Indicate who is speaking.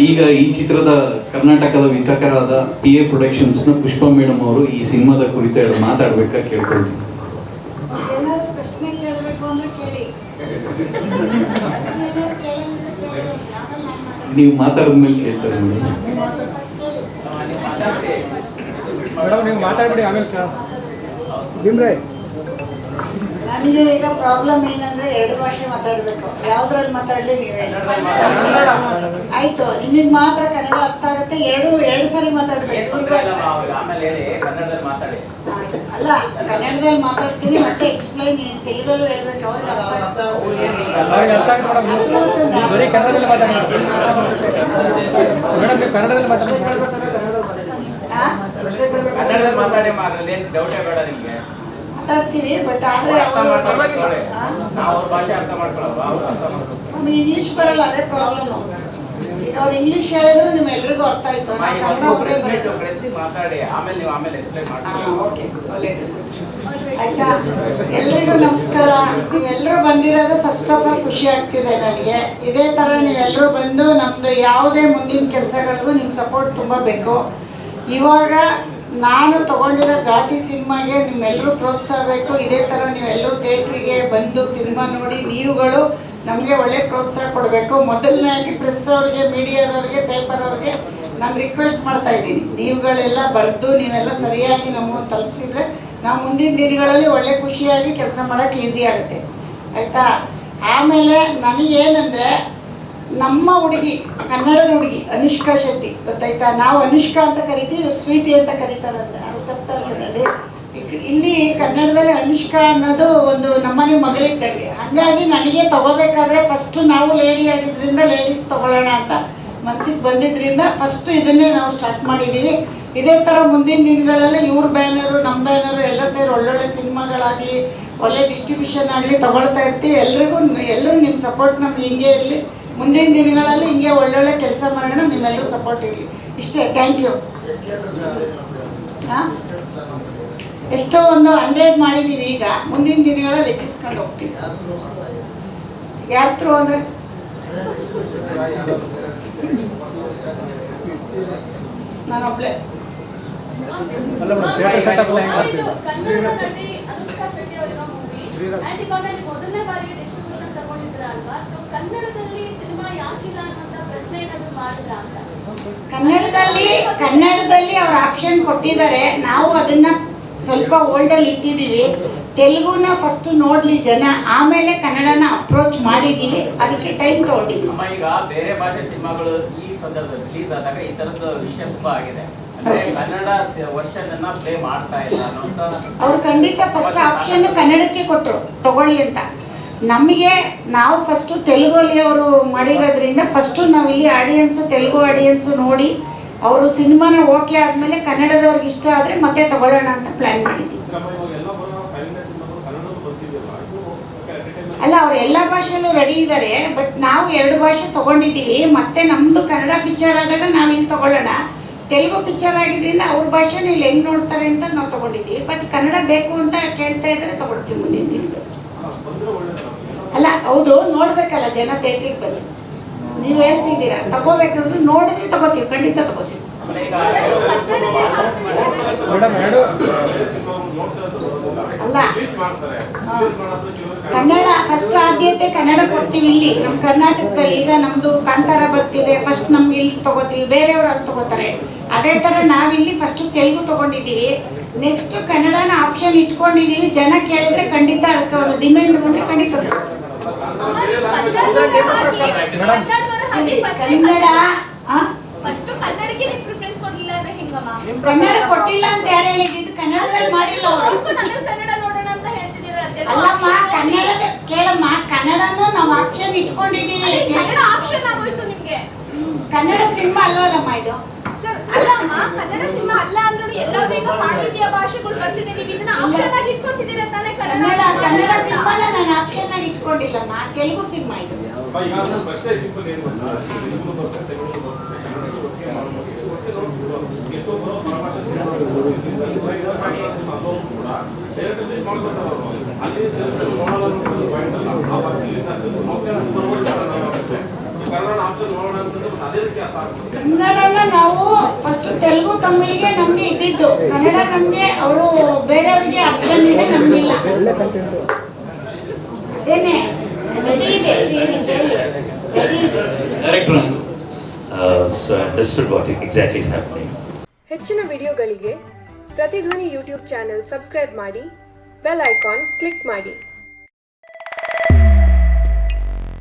Speaker 1: ಈಗ ಈ ಚಿತ್ರದ ಕರ್ನಾಟಕದ ವಿತರಕರಾದ PA ಪ್ರೊಡಕ್ಷನ್ಸ್ನ ಪುಷ್ಪ ಮೇಡಮ್ ಅವರು ಈ ಸಿನಿಮಾದ ಕುರಿತು ಮಾತಾಡ್ಬೇಕಾ ಕೇಳ್ಕೊಳ್ತೀನಿ.
Speaker 2: ಏನಾದರೂ ಪ್ರಶ್ನೆ ಕೇಳಬೇಕು ಅಂದ್ರೆ ಕೇಳಿ.
Speaker 1: ನೀವು ಮಾತಾಡಿದ್ಮೇಲೆ ಕೇಳ್ತಾರೆ ಮೇಡಮ್.
Speaker 3: ನೀವು ಮಾತಾಡ್ಬಿಡಿ ಆಮೇಲೆ ಭೀಮ್ರೆ.
Speaker 2: ನನಗೆ ಈಗ ಪ್ರಾಬ್ಲಮ್ ಏನಂದ್ರೆ 2 ಭಾಷೆ ಮಾತಾಡಬೇಕು. ಯಾವ್ದ್ರಲ್ಲಿ ಮಾತಾಡಲಿ ನೀವೇ ಆಯ್ತು. ನಿಮಗೆ ಮಾತ್ರ ಕನ್ನಡ ಅರ್ಥ ಆಗುತ್ತೆ. ಎರಡು ಸರಿ ಮಾತಾಡ್ಬೇಕು. ಅಲ್ಲ, ಕನ್ನಡದಲ್ಲಿ ಮಾತಾಡ್ತೀನಿ, ಮತ್ತೆ ಎಕ್ಸ್ಪ್ಲೈನ್ ತೆಲುಗಲ್ಲೂ ಹೇಳ್ಬೇಕು. ಅವ್ರಿಗೆ ಅರ್ಥ ಮಾತಾಡ್ತೀವಿ. ಬಟ್ ಆದ್ರೆ ನಮ್ಗೆ ಇಂಗ್ಲಿಷ್ ಬರಲ್ಲ, ಅದೇ ಪ್ರಾಬ್ಲಮ್. ಈಗ ಅವ್ರು ಇಂಗ್ಲಿಷ್ ಹೇಳಿದ್ರು ನಿಮ್ಮೆಲ್ರಿಗೂ ಅರ್ಥ ಆಯ್ತು. ಕನ್ನಡ ಆಯ್ತಾ? ಎಲ್ರಿಗೂ ನಮಸ್ಕಾರ. ನೀವೆಲ್ಲರೂ ಬಂದಿರೋದು ಫಸ್ಟ್ ಆಫ್ ಆಲ್ ಖುಷಿ ಆಗ್ತಿದೆ ನನಗೆ. ಇದೇ ಥರ ನೀವೆಲ್ಲರೂ ಬಂದು ನಮ್ಮದು ಯಾವುದೇ ಮುಂದಿನ ಕೆಲಸಗಳಿಗೂ ನಿಮ್ಮ ಸಪೋರ್ಟ್ ತುಂಬ ಬೇಕು. ಇವಾಗ ನಾನು ತೊಗೊಂಡಿರೋ ಘಾಟಿ ಸಿನಿಮಾಗೆ ನಿಮ್ಮೆಲ್ಲರೂ ಪ್ರೋತ್ಸಾಹ ಬೇಕು. ಇದೇ ಥರ ನೀವೆಲ್ಲರೂ ಥಿಯೇಟ್ರಿಗೆ ಬಂದು ಸಿನಿಮಾ ನೋಡಿ ನೀವುಗಳು ನಮಗೆ ಒಳ್ಳೆ ಪ್ರೋತ್ಸಾಹ ಕೊಡಬೇಕು. ಮೊದಲನೇದಾಗಿ ಪ್ರೆಸ್ ಅವ್ರಿಗೆ, ಮೀಡಿಯಾದವ್ರಿಗೆ, ಪೇಪರ್ ಅವ್ರಿಗೆ ನಾನು ರಿಕ್ವೆಸ್ಟ್ ಮಾಡ್ತಾ ಇದ್ದೀನಿ, ನೀವುಗಳೆಲ್ಲ ಬರೆದು ನೀವೆಲ್ಲ ಸರಿಯಾಗಿ ನಮಗೆ ತಲುಪಿಸಿದ್ರೆ ನಾವು ಮುಂದಿನ ದಿನಗಳಲ್ಲಿ ಒಳ್ಳೆ ಖುಷಿಯಾಗಿ ಕೆಲಸ ಮಾಡೋಕ್ಕೆ ಈಸಿ ಆಗುತ್ತೆ. ಆಯಿತಾ? ಆಮೇಲೆ ನನಗೇನೆಂದರೆ, ನಮ್ಮ ಹುಡುಗಿ, ಕನ್ನಡದ ಹುಡುಗಿ ಅನುಷ್ಕಾ ಶೆಟ್ಟಿ, ಗೊತ್ತಾಯ್ತಾ? ನಾವು ಅನುಷ್ಕಾ ಅಂತ ಕರಿತೀವಿ, ಇವ್ರು ಸ್ವೀಟಿ ಅಂತ ಕರೀತಾರಂತೆ. ಅದು ತಪ್ಪಲ್ಲಿ ಇಲ್ಲಿ ಕನ್ನಡದಲ್ಲಿ ಅನುಷ್ಕಾ ಅನ್ನೋದು ಒಂದು ನಮ್ಮನೆ ಮಗಳಿದ್ದಂಗೆ. ಹಾಗಾಗಿ ನನಗೆ ತೊಗೋಬೇಕಾದ್ರೆ ಫಸ್ಟು ನಾವು ಲೇಡಿ ಆಗಿದ್ದರಿಂದ ಲೇಡೀಸ್ ತೊಗೊಳ್ಳೋಣ ಅಂತ ಮನಸ್ಸಿಗೆ ಬಂದಿದ್ದರಿಂದ ಫಸ್ಟು ಇದನ್ನೇ ನಾವು ಸ್ಟಾರ್ಟ್ ಮಾಡಿದ್ದೀವಿ. ಇದೇ ಥರ ಮುಂದಿನ ದಿನಗಳಲ್ಲಿ ಇವ್ರ ಬ್ಯಾನರು, ನಮ್ಮ ಬ್ಯಾನರು ಎಲ್ಲ ಸೇರಿ ಒಳ್ಳೊಳ್ಳೆ ಸಿನಿಮಾಗಳಾಗಲಿ, ಒಳ್ಳೆ ಡಿಸ್ಟ್ರಿಬ್ಯೂಷನ್ ಆಗಲಿ ತೊಗೊಳ್ತಾ ಇರ್ತೀವಿ. ಎಲ್ಲರೂ ನಿಮ್ಮ ಸಪೋರ್ಟ್ ನಮ್ಗೆ ಹಿಂಗೆ ಇರಲಿ. ಮುಂದಿನ ದಿನಗಳಲ್ಲಿ ಹಿಂಗೆ ಒಳ್ಳೊಳ್ಳೆ ಕೆಲಸ ಮಾಡೋಣ. ನಿಮ್ಮೆಲ್ಲರೂ ಸಪೋರ್ಟ್ ಇರಲಿ. ಇಷ್ಟೇ. Thank you. ಹಾಂ, ಎಷ್ಟೋ ಒಂದು 100 ಮಾಡಿದ್ದೀವಿ. ಈಗ ಮುಂದಿನ ದಿನಗಳಲ್ಲಿ ಹೆಚ್ಚಿಸ್ಕೊಂಡು ಹೋಗ್ತೀವಿ. ಯಾರ ಥ್ರೂ ಅಂದರೆ ನಾನೊಬ್ಳೆ. ಕನ್ನಡದಲ್ಲಿ ಅವ್ರ ಆಪ್ಷನ್ ಕೊಟ್ಟಿದ್ದಾರೆ. ನಾವು ಅದನ್ನ ಸ್ವಲ್ಪ ಓಲ್ಡಲ್ಲಿ ಇಟ್ಟಿದ್ದೀವಿ. ತೆಲುಗುನ ಫಸ್ಟ್ ನೋಡ್ಲಿ ಜನ, ಆಮೇಲೆ ಕನ್ನಡನ ಅಪ್ರೋಚ್ ಮಾಡಿದ್ದೀವಿ. ಅದಕ್ಕೆ ಟೈಮ್ ತಗೊಂಡಿದ್ವಿ.
Speaker 4: ಈಗ ಬೇರೆ ಭಾಷೆ ಸಿನಿಮಾಗಳು ಈ ಸಂದರ್ಭದಲ್ಲಿ ರಿಲೀಸ್ ಆದಾಗ ಈ ತರದ ವಿಷಯ ತುಂಬಾ ಆಗಿದೆ. ಕನ್ನಡ ವರ್ಷನ್ ಅನ್ನ ಪ್ಲೇ ಮಾಡ್ತಾ ಇಲ್ಲ ಅಂತ
Speaker 2: ಅವ್ರು ಖಂಡಿತ ಫಸ್ಟ್ ಆಪ್ಷನ್ ಕನ್ನಡಕ್ಕೆ ಕೊಟ್ಟರು ತಗೊಳ್ಳಿ ಅಂತ. ನಮಗೆ ನಾವು ಫಸ್ಟು ತೆಲುಗಲ್ಲಿ ಅವರು ಮಾಡಿರೋದ್ರಿಂದ ಫಸ್ಟು ನಾವು ಇಲ್ಲಿ ಆಡಿಯನ್ಸು, ತೆಲುಗು ಆಡಿಯನ್ಸು ನೋಡಿ ಅವರು ಸಿನಿಮಾನ ಓಕೆ ಆದಮೇಲೆ ಕನ್ನಡದವ್ರಿಗೆ ಇಷ್ಟ ಆದರೆ ಮತ್ತೆ ತಗೊಳ್ಳೋಣ ಅಂತ ಪ್ಲ್ಯಾನ್ ಮಾಡಿದ್ದೀವಿ. ಅಲ್ಲ, ಅವ್ರು ಎಲ್ಲ ಭಾಷೆಯಲ್ಲೂ ರೆಡಿ ಇದ್ದಾರೆ. ಬಟ್ ನಾವು 2 ಭಾಷೆ ತೊಗೊಂಡಿದ್ದೀವಿ. ಮತ್ತೆ ನಮ್ಮದು ಕನ್ನಡ ಪಿಕ್ಚರ್ ಆದಾಗ ನಾವು ಇಲ್ಲಿ ತೊಗೊಳ್ಳೋಣ. ತೆಲುಗು ಪಿಕ್ಚರ್ ಆಗಿದ್ದರಿಂದ ಅವ್ರ ಭಾಷೆನ ಇಲ್ಲಿ ಹೆಂಗೆ ನೋಡ್ತಾರೆ ಅಂತ ನಾವು ತೊಗೊಂಡಿದ್ದೀವಿ. ಬಟ್ ಕನ್ನಡ ಬೇಕು ಅಂತ ಕೇಳ್ತಾ ಇದ್ದಾರೆ, ತೊಗೊಳ್ತೀವಿ ಮುಂದಿನ ದಿನಗಳು. ಅಲ್ಲ, ಹೌದು, ನೋಡ್ಬೇಕಲ್ಲ ಜನ ಥಿಯೇಟ್ರಿಗೆ ಬಂದು. ನೀವು ಹೇಳ್ತಿದ್ದೀರಾ ತಗೋಬೇಕಾದ್ರೆ ನೋಡಿದ್ರೆ ತಗೋತೀವಿ, ಖಂಡಿತ ತಗೋತೀವಿ. ಅಲ್ಲ, ಕನ್ನಡ ಫಸ್ಟ್ ಆದ್ಯತೆ ಕನ್ನಡ ಕೊಡ್ತೀವಿ ಇಲ್ಲಿ ನಮ್ಮ ಕರ್ನಾಟಕದಲ್ಲಿ. ಈಗ ನಮ್ಮದು ಕಾಂತಾರ ಬರ್ತಿದೆ, ಫಸ್ಟ್ ನಮ್ಗೆ ಇಲ್ಲಿ ತಗೋತೀವಿ, ಬೇರೆಯವ್ರು ಅಲ್ಲಿ ತಗೋತಾರೆ. ಅದೇ ಥರ ನಾವಿಲ್ಲಿ ಫಸ್ಟು ತೆಲುಗು ತೊಗೊಂಡಿದ್ದೀವಿ, ನೆಕ್ಸ್ಟ್ ಕನ್ನಡನ ಆಪ್ಷನ್ ಇಟ್ಕೊಂಡಿದ್ದೀವಿ. ಜನ ಕೇಳಿದ್ರೆ ಖಂಡಿತ ಅದಕ್ಕೆ ಒಂದು ಡಿಮ್ಯಾಂಡ್ ಬಂದರೆ ಖಂಡಿತ ಕನ್ನಡ ಕೊಟ್ಟಿಲ್ಲ ಅಂತ ಯಾರು ಹೇಳಿದ್ದು? ಕನ್ನಡದಲ್ಲಿ ಮಾಡಿಲ್ಲ ಅವರು. ಅಲ್ಲಮ್ಮ, ಕನ್ನಡದ ಕೇಳಮ್ಮ, ಕನ್ನಡನೂ ನಾವು ಆಪ್ಷನ್ ಇಟ್ಕೊಂಡಿದ್ದೀವಿ. ಕನ್ನಡ ಸಿನಿಮಾ ಅಲ್ವಲ್ಲಮ್ಮ ಇದು.
Speaker 5: ಅಲ್ಲಮ್ಮ, ಕನ್ನಡ ಸಿನಿಮಾ ಅಲ್ಲ ಅಂದ್ರೂ ಎಲ್ಲವೂ ಈಗ ಭಾರತೀಯ ಭಾಷೆಗಳು ಬರ್ತಿದೆ. ನೀವು ಇದನ್ನ ಆಪ್ಷನ್ ಆಗಿ ಇಟ್ಕೊಂಡಿದ್ದೀರಾ ತಾನೇ?
Speaker 2: ಕನ್ನಡ ಸಿನಿಮಾನ ನಾನು ಆಪ್ಷನ್ ಆಗಿ ಇಟ್ಕೊಂಡಿಲ್ಲಮ್ಮ, ತೆಲುಗು ಸಿನಿಮಾ ಇದು. ಕನ್ನಡನ ನಾವು ಫಸ್ಟ್ ತೆಲುಗು ತಮಿಳಿಗೆ ನಮಗೆ ಇದ್ದಿದ್ದು, ಕನ್ನಡ ನಮಗೆ ಅವರು ಬೇರೆಯವ್ರಿಗೆ ಆಪ್ಷನ್ ಇದೆ, ನಮಗಿಲ್ಲ. ಅದೇನೆ ರೆಡಿ ಇದೆ, ರೆಡಿ ಇದೆ.
Speaker 1: Director
Speaker 6: So I understood what exactly is happening.
Speaker 7: ಹೆಚ್ಚಿನ ವಿಡಿಯೋಗಳಿಗೆ ಪ್ರತಿಧ್ವನಿ ಯೂಟ್ಯೂಬ್ ಚಾನೆಲ್ ಸಬ್ಸ್ಕ್ರೈಬ್ ಮಾಡಿ, ಬೆಲ್ ಐಕಾನ್ ಕ್ಲಿಕ್ ಮಾಡಿ.